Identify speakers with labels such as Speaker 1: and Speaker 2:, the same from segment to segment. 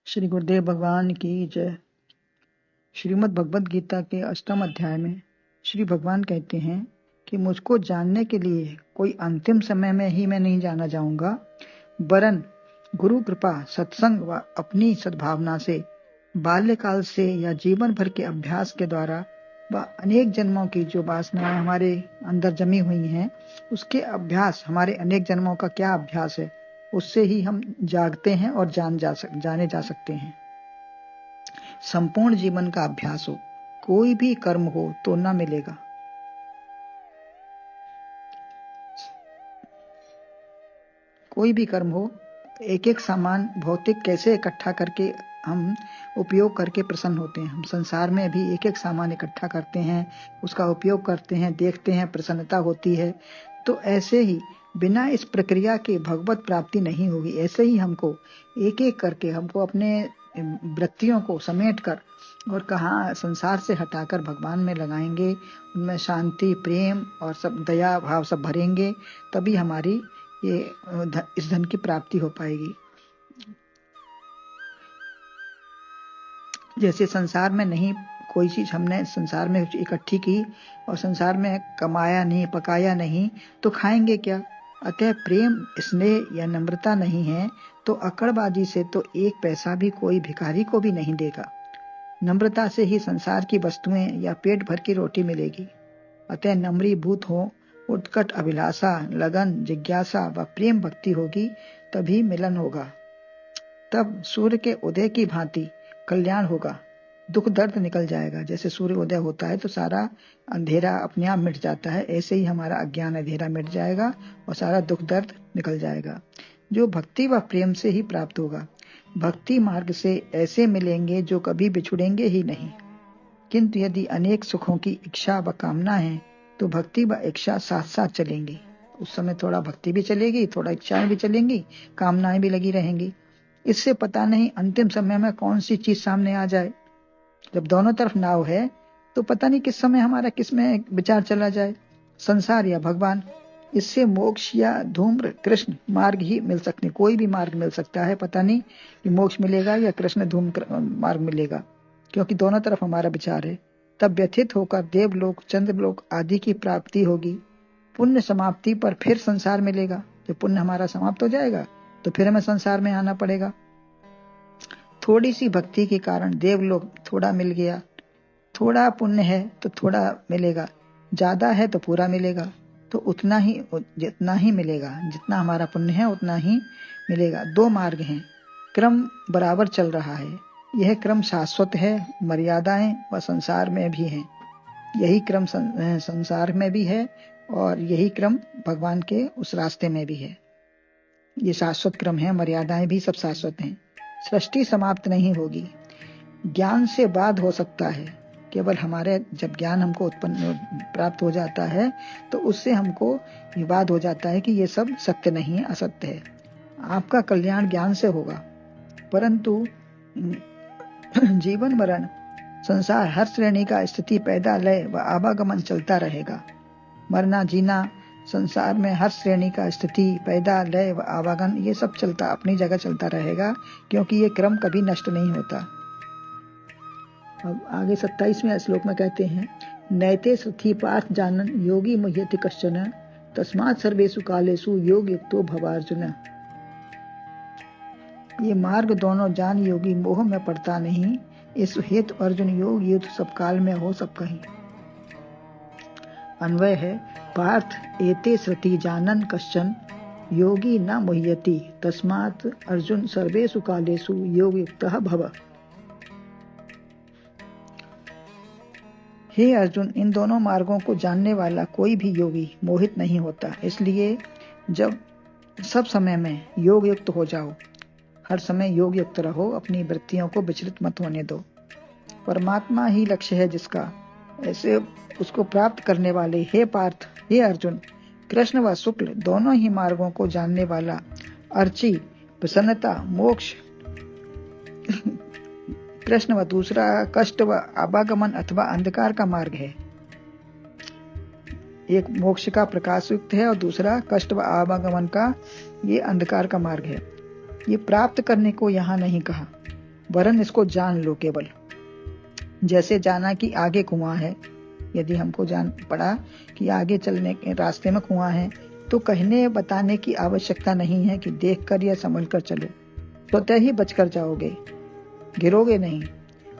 Speaker 1: श्री गुरुदेव भगवान की जय। श्रीमद् भगवद गीता के 8वें अध्याय में श्री भगवान कहते हैं कि मुझको जानने के लिए कोई अंतिम समय में ही मैं नहीं जाना चाहूंगा, वरन गुरु कृपा, सत्संग व अपनी सद्भावना से बाल्यकाल से या जीवन भर के अभ्यास के द्वारा व अनेक जन्मों की जो वासनाएं हमारे अंदर जमी हुई हैं, उसके अभ्यास, हमारे अनेक जन्मों का क्या अभ्यास है, उससे ही हम जागते हैं और जाने जा सकते हैं। संपूर्ण जीवन का अभ्यास हो, कोई भी कर्म हो तो न मिलेगा। कोई भी कर्म हो, एक एक सामान भौतिक कैसे इकट्ठा करके हम उपयोग करके प्रसन्न होते हैं। हम संसार में भी एक एक सामान इकट्ठा करते हैं, उसका उपयोग करते हैं, देखते हैं, प्रसन्नता होती है। तो ऐसे ही बिना इस प्रक्रिया के भगवत प्राप्ति नहीं होगी। ऐसे ही हमको एक एक करके हमको अपने वृत्तियों को समेट कर और कहाँ संसार से हटाकर भगवान में लगाएंगे, उनमें शांति, प्रेम और सब दया भाव सब भरेंगे, तभी हमारी ये इस धन की प्राप्ति हो पाएगी। जैसे संसार में नहीं कोई चीज हमने संसार में इकट्ठी की और संसार में कमाया नहीं, पकाया नहीं, तो खाएंगे क्या। अतः प्रेम, स्नेह या नम्रता नहीं है तो अकड़बाजी से तो एक पैसा भी कोई भिखारी को भी नहीं देगा। नम्रता से ही संसार की वस्तुएं या पेट भर की रोटी मिलेगी। अतः नम्रीभूत हो, उत्कट अभिलाषा, लगन, जिज्ञासा व प्रेम भक्ति होगी, तभी मिलन होगा। तब सूर्य के उदय की भांति कल्याण होगा, दुख दर्द निकल जाएगा। जैसे सूर्य उदय होता है तो सारा अंधेरा अपने आप मिट जाता है, ऐसे ही हमारा अज्ञान अंधेरा मिट जाएगा और सारा दुख दर्द निकल जाएगा, जो भक्ति व प्रेम से ही प्राप्त होगा। भक्ति मार्ग से ऐसे मिलेंगे जो कभी बिछुड़ेंगे ही नहीं। किंतु यदि अनेक सुखों की इच्छा व कामना है तो भक्ति व इच्छा साथ साथ चलेंगी। उस समय थोड़ा भक्ति भी चलेगी, थोड़ा इच्छाएं भी चलेंगी, कामनाएं भी लगी रहेंगी। इससे पता नहीं अंतिम समय में कौन सी चीज सामने आ जाए। जब दोनों तरफ नाव है तो पता नहीं किस समय हमारा किस में विचार चला जाए, संसार या भगवान। इससे मोक्ष या धूम्र कृष्ण मार्ग ही मिल सकते, कोई भी मार्ग मिल सकता है। पता नहीं कि मोक्ष मिलेगा या कृष्ण धूम्र मार्ग मिलेगा, क्योंकि दोनों तरफ हमारा विचार है। तब व्यथित होकर देवलोक, चंद्रलोक आदि की प्राप्ति होगी। पुण्य समाप्ति पर फिर संसार मिलेगा। जब पुण्य हमारा समाप्त हो जाएगा तो फिर हमें संसार में आना पड़ेगा। थोड़ी सी भक्ति के कारण देवलोक थोड़ा मिल गया, थोड़ा पुण्य है तो थोड़ा मिलेगा, ज्यादा है तो पूरा मिलेगा। तो उतना ही, जितना ही मिलेगा, जितना हमारा पुण्य है उतना ही मिलेगा। दो मार्ग हैं, क्रम बराबर चल रहा है। यह क्रम शाश्वत है, मर्यादाएं व संसार में भी हैं। यही क्रम संसार में भी है और यही क्रम भगवान के उस रास्ते में भी है। ये शाश्वत क्रम है, मर्यादाएं भी सब शाश्वत हैं। सृष्टि समाप्त नहीं होगी। ज्ञान से बाद हो सकता है, केवल हमारे जब ज्ञान हमको उत्पन्न प्राप्त हो जाता है तो उससे हमको ये बात हो जाता है कि ये सब सत्य नहीं है, असत्य है। आपका कल्याण ज्ञान से होगा, परंतु जीवन मरण संसार हर श्रेणी का स्थिति, पैदा, लय व आवागमन चलता रहेगा। मरना जीना संसार में हर श्रेणी का स्थिति, पैदा, लय व आवागमन ये सब चलता अपनी जगह चलता रहेगा, क्योंकि ये क्रम कभी नष्ट नहीं होता। अब आगे 27वें श्लोक में कहते हैं, नैते सथि पार्थ जानन योगी मुह्यति कश्चन तस्मात् सर्वेषु कालेषु योग युक्तो भवार्जुन। ये मार्ग दोनों जान योगी मोह में पड़ता नहीं, इस हेतु अर्जुन योग युद्ध सब काल में हो सब कहीं। अन्वय है, पार्थ एते श्रुति जानन कश्चन योगी न मुह्यति तस्मात् अर्जुन सर्वेषु कालेषु योग युक्तः भव। हे अर्जुन, इन दोनों मार्गों को जानने वाला कोई भी योगी मोहित नहीं होता। इसलिए जब सब समय में योग युक्त हो जाओ, हर समय योग युक्त रहो, अपनी वृत्तियों को विचलित मत होने दो। परमात्मा ही लक्ष्य है जिसका, ऐसे उसको प्राप्त करने वाले हे पार्थ, हे अर्जुन, कृष्ण व शुक्ल दोनों ही मार्गों को जानने वाला अर्ची, प्रसन्नता, मोक्ष कृष्ण व दूसरा कष्ट व आवागमन अथवा अंधकार का मार्ग है। एक मोक्ष का प्रकाश युक्त है और दूसरा कष्ट व आवागमन का, ये अंधकार का मार्ग है। ये प्राप्त करने को यहाँ नहीं कहा, वरन इसको जान लो केवल। जैसे जाना कि आगे कुआं है, यदि हमको जान पड़ा कि आगे चलने के रास्ते में कुआं है, तो कहने बताने की आवश्यकता नहीं है कि देखकर या संभल कर चलो, स्वतः ही बचकर जाओगे, गिरोगे नहीं।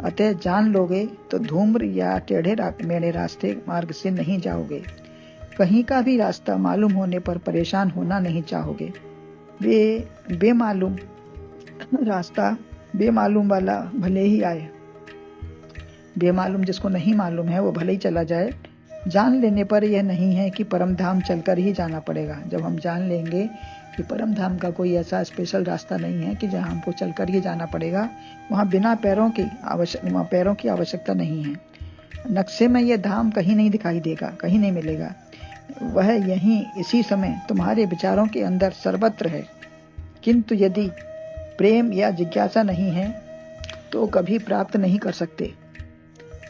Speaker 1: अतः जान लोगे तो धूम्र या टेढ़े मेढ़े रास्ते मार्ग से नहीं जाओगे। कहीं का भी रास्ता मालूम होने पर परेशान होना नहीं चाहोगे। बेमालूम रास्ता बेमालूम वाला भले ही आए, बेमालूम जिसको नहीं मालूम है वो भले ही चला जाए। जान लेने पर यह नहीं है कि परम धाम चलकर ही जाना पड़ेगा। जब हम जान लेंगे कि परम धाम का कोई ऐसा स्पेशल रास्ता नहीं है कि जहाँ हमको चलकर ही जाना पड़ेगा, वहाँ बिना पैरों की आवश्यकता नहीं है। नक्शे में यह धाम कहीं नहीं दिखाई देगा, कहीं नहीं मिलेगा। वह यहीं इसी समय तुम्हारे विचारों के अंदर सर्वत्र है। किंतु यदि प्रेम या जिज्ञासा नहीं है तो कभी प्राप्त नहीं कर सकते।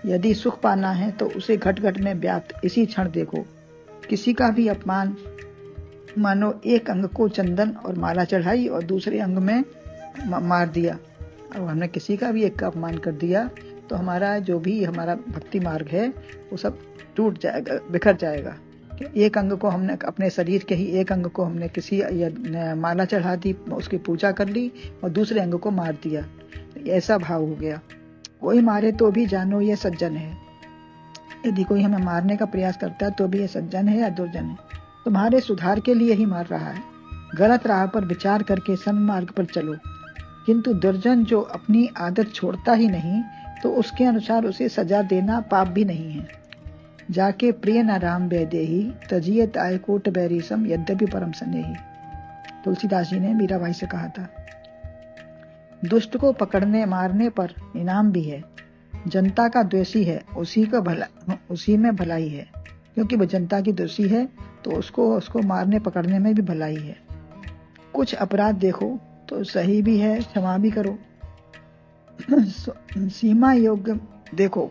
Speaker 1: यदि सुख पाना है तो उसे घट घट में व्याप्त इसी क्षण देखो। किसी का भी अपमान, मानो एक अंग को चंदन और माला चढ़ाई और दूसरे अंग में मार दिया। अब हमने किसी का भी एक का अपमान कर दिया तो हमारा जो भी हमारा भक्ति मार्ग है वो सब टूट जाएगा, बिखर जाएगा। एक अंग को हमने अपने शरीर के ही एक अंग को हमने किसी माला चढ़ा दी, उसकी पूजा कर ली और दूसरे अंग को मार दिया, ऐसा भाव हो गया। कोई मारे तो भी जानो ये सज्जन है। यदि कोई हमें मारने का प्रयास करता है तो भी ये सज्जन है या दुर्जन है, तुम्हारे सुधार के लिए ही मार रहा है। गलत राह पर विचार करके सन्मार्ग पर चलो। किंतु दुर्जन जो अपनी आदत छोड़ता ही नहीं तो उसके अनुसार उसे सजा देना पाप भी नहीं है। जाके प्रिय न राम वैदेही तजियत आय कोट बैरीसम यद्यपि परम स्नेही। तुलसीदास जी ने मीराबाई से कहा था। दुष्ट को पकड़ने मारने पर इनाम भी है। जनता का द्वेषी है, उसी में भलाई है, क्योंकि वह जनता की दोषी है तो उसको मारने पकड़ने में भी भलाई है। कुछ अपराध देखो तो सही भी है, क्षमा भी करो। सीमा योग्य देखो,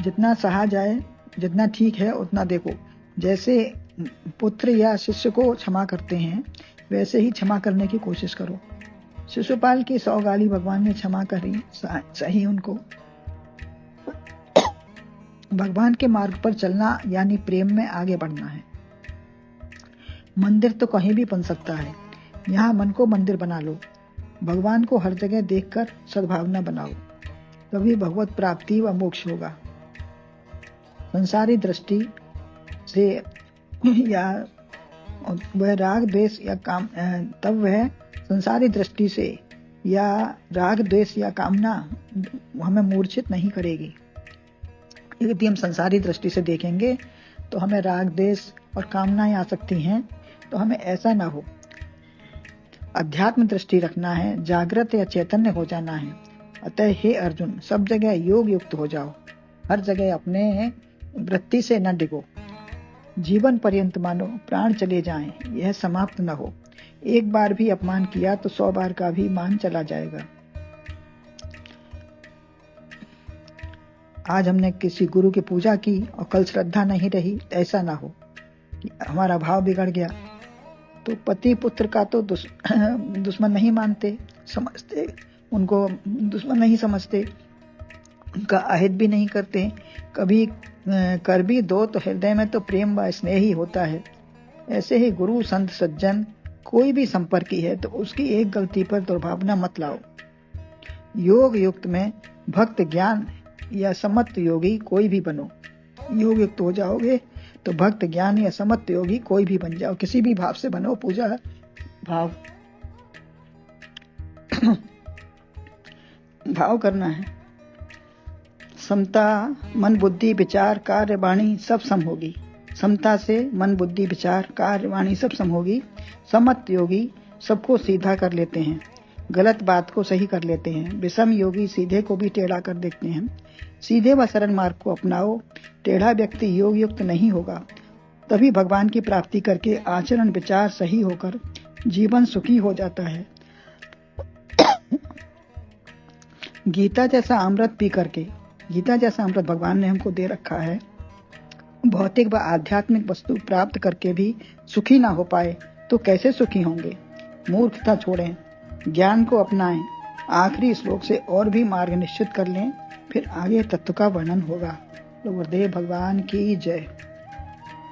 Speaker 1: जितना सहा जाए, जितना ठीक है उतना देखो। जैसे पुत्र या शिष्य को क्षमा करते हैं वैसे ही क्षमा करने की कोशिश करो। शिशुपाल की 100 गाली भगवान ने क्षमा करी, सही उनको। भगवान के मार्ग पर चलना यानी प्रेम में आगे बढ़ना है। मंदिर तो कहीं भी बन सकता है, यहाँ मन को मंदिर बना लो। भगवान को हर जगह देखकर सद्भावना बनाओ, तभी भगवत प्राप्ति व मोक्ष होगा। संसारी दृष्टि से या वह राग द्वेष या काम, तब वह संसारी दृष्टि से या राग द्वेष या कामना हमें मूर्छित नहीं करेगी। यदि हम संसारी दृष्टि से देखेंगे तो हमें राग द्वेष और कामनाएं आ सकती हैं, तो हमें ऐसा ना हो। अध्यात्म दृष्टि रखना है, जागृत या चैतन्य हो जाना है। अतः हे अर्जुन, सब जगह योग युक्त हो जाओ, हर जगह अपने वृत्ति से न डिगो। जीवन पर्यंत मानो प्राण चले जाएं, यह समाप्त न हो। एक बार भी अपमान किया तो 100 बार का भी मान चला जाएगा। आज हमने किसी गुरु की पूजा की और कल श्रद्धा नहीं रही, ऐसा ना हो कि हमारा भाव बिगड़ गया। तो पति पुत्र का तो दुश्मन नहीं मानते, समझते, उनको दुश्मन नहीं समझते, उनका अहित भी नहीं करते। कभी कर भी दो तो हृदय में तो प्रेम व स्नेह ही होता है। ऐसे ही गुरु संत सज्जन कोई भी संपर्की है तो उसकी एक गलती पर दुर्भावना मत लाओ। योग युक्त में भक्त, ज्ञान या समत्व योगी कोई भी बनो। योग युक्त हो जाओगे तो भक्त, ज्ञान या समत्व योगी कोई भी बन जाओ, किसी भी भाव से बनो। पूजा भाव भाव करना है। समता मन बुद्धि विचार कार्य वाणी सब सम होगी। समता से मन बुद्धि विचार कार्य वाणी सब सम होगी। समत्व योगी सबको सीधा कर लेते हैं, गलत बात को सही कर लेते हैं। विषम योगी सीधे को भी टेढ़ा कर देते हैं। सीधे व सरल मार्ग को अपनाओ। टेढ़ा व्यक्ति योग युक्त नहीं होगा। तभी भगवान की प्राप्ति करके आचरण विचार सही होकर जीवन सुखी हो जाता है। गीता जैसा अमृत पी करके, गीता जैसा अमृत भगवान ने हमको दे रखा है, भौतिक व आध्यात्मिक वस्तु प्राप्त करके भी सुखी ना हो पाए तो कैसे सुखी होंगे। मूर्खता छोड़ें, ज्ञान को अपनाएं। आखिरी श्लोक से और भी मार्ग निश्चित कर लें, फिर आगे तत्व का वर्णन होगा। तो गुरुदेव भगवान की जय।